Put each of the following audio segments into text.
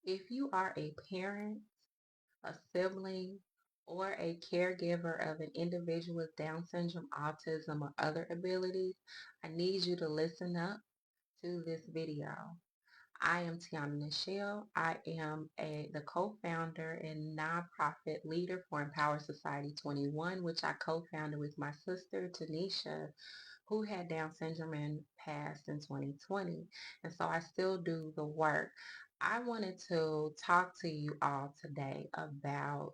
If you are a parent, a sibling, or a caregiver of an individual with Down syndrome, autism, or other abilities, I need you to listen up to this video. I am Tiana Nichelle. I am the co-founder and nonprofit leader for Empower Society 21, which I co-founded with my sister Tanisha, who had Down syndrome and passed in 2020. And so I still do the work. I wanted to talk to you all today about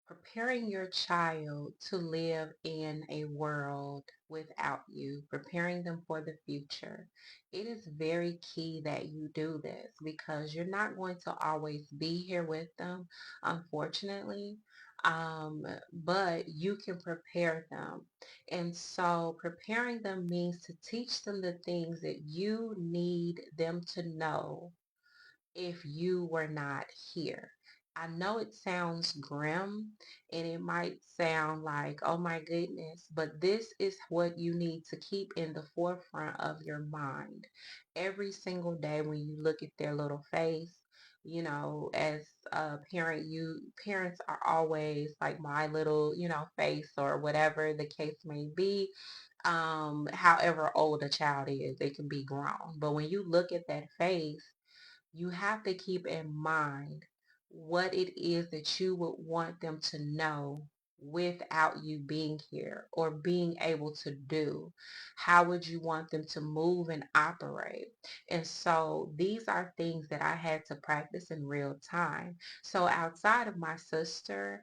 preparing your child to live in a world without you, preparing them for the future. It is very key that you do this because you're not going to always be here with them, unfortunately. Um, but you can prepare them. And so preparing them means to teach them the things that you need them to know if you were not here. I know it sounds grim and it might sound like, oh my goodness, but this is what you need to keep in the forefront of your mind every single day when you look at their little face. You know, as a parent, parents are always like my little, face or whatever the case may be. However old a child is, they can be grown. But when you look at that face, you have to keep in mind what it is that you would want them to know without you being here or being able to do. How would you want them to move and operate? And so these are things that I had to practice in real time. So outside of my sister,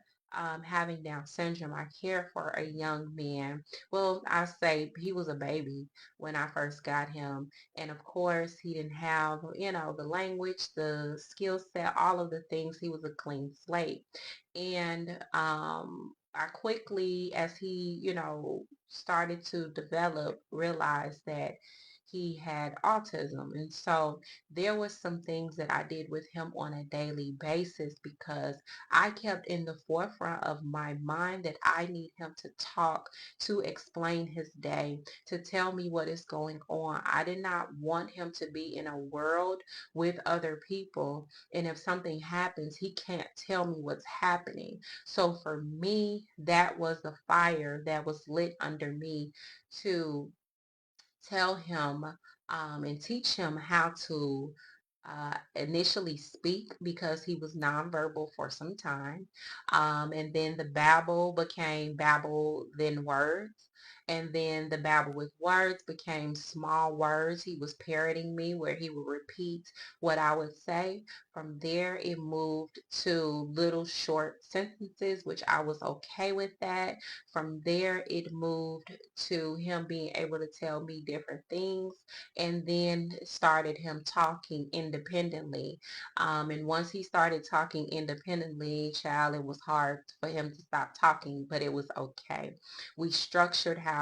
having Down syndrome, I care for a young man. Well, I say he was a baby when I first got him, and of course, he didn't have, the language, the skill set, all of the things. He was a clean slate. And I quickly, as he, started to develop, realized that he had autism. And so there was some things that I did with him on a daily basis because I kept in the forefront of my mind that I need him to talk, to explain his day, to tell me what is going on. I did not want him to be in a world with other people. And if something happens, he can't tell me what's happening. So for me, that was the fire that was lit under me to tell him and teach him how to initially speak because he was nonverbal for some time. And then the babble became babble, then words. And then the babble with words became small words. He was parroting me where he would repeat what I would say. From there, it moved to little short sentences, which I was okay with that. From there, it moved to him being able to tell me different things, and then started him talking independently. And once he started talking independently, child, it was hard for him to stop talking, but it was okay. We structured how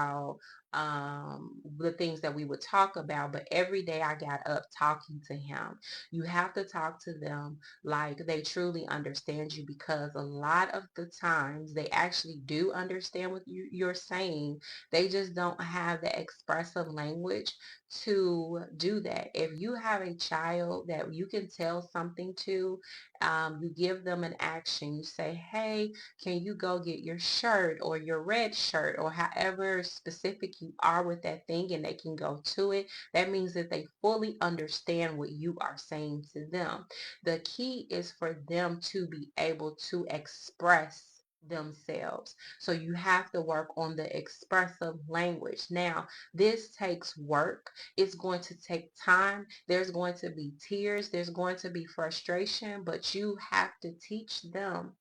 the things that we would talk about, but every day I got up talking to him. You have to talk to them like they truly understand you, because a lot of the times they actually do understand what you're saying. They just don't have the expressive language to do that. If you have a child that you can tell something to, you give them an action. You say, hey, can you go get your shirt or your red shirt or however specific you are with that thing, and they can go to it. That means that they fully understand what you are saying to them. The key is for them to be able to express themselves. So you have to work on the expressive language. Now, this takes work. It's going to take time. There's going to be tears. There's going to be frustration, but you have to teach them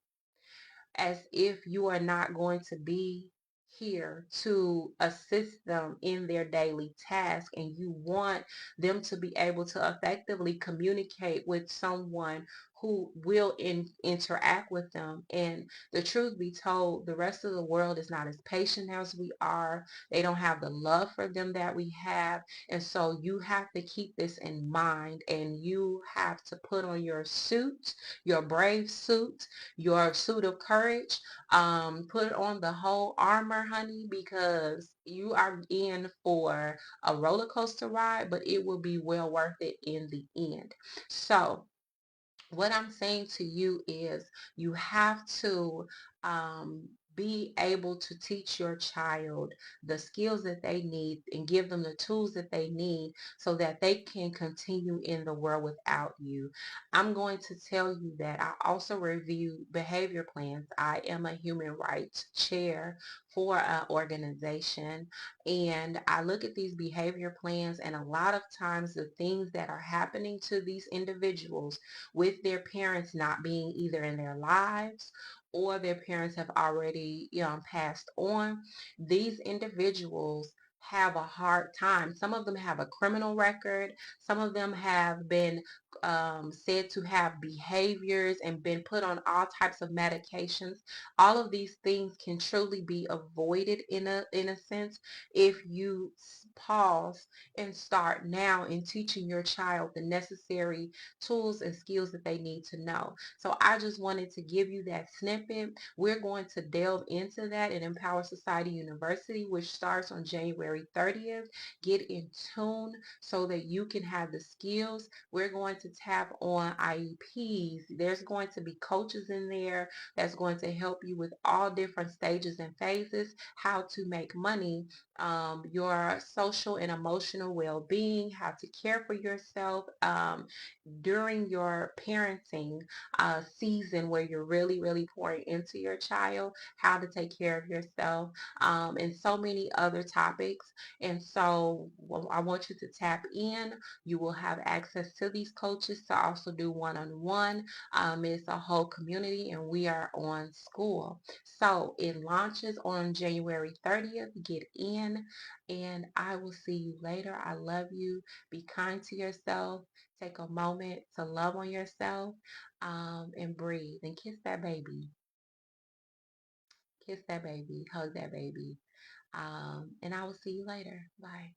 as if you are not going to be here to assist them in their daily task, and you want them to be able to effectively communicate with someone who will interact with them. And the truth be told, the rest of the world is not as patient as we are. They don't have the love for them that we have. And so you have to keep this in mind, and you have to put on your suit, your brave suit, your suit of courage. Put on the whole armor, honey, because you are in for a roller coaster ride, but it will be well worth it in the end. So What I'm saying to you is you have to um, be able to teach your child the skills that they need and give them the tools that they need so that they can continue in the world without you. I'm going to tell you that I also review behavior plans. I am a human rights chair for an organization, and I look at these behavior plans, and a lot of times the things that are happening to these individuals with their parents not being either in their lives or their parents have already passed on, these individuals have a hard time. Some of them have a criminal record. Some of them have been said to have behaviors and been put on all types of medications. All of these things can truly be avoided in a sense if you pause and start now in teaching your child the necessary tools and skills that they need to know. So I just wanted to give you that snippet. We're going to delve into that at Empower Society University, which starts on January 30th. Get in tune so that you can have the skills. We're going to tap on IEPs. There's going to be coaches in there that's going to help you with all different stages and phases, how to make money, your social and emotional well-being, how to care for yourself, during your parenting season where you're really, really pouring into your child, how to take care of yourself, and so many other topics. And so I want you to tap in. You will have access to these coaches to also do one-on-one. It's a whole community and we are on school. So it launches on January 30th. Get in and I will see you later. I love you. Be kind to yourself. Take a moment to love on yourself, and breathe and kiss that baby. Kiss that baby. Hug that baby. And I will see you later. Bye.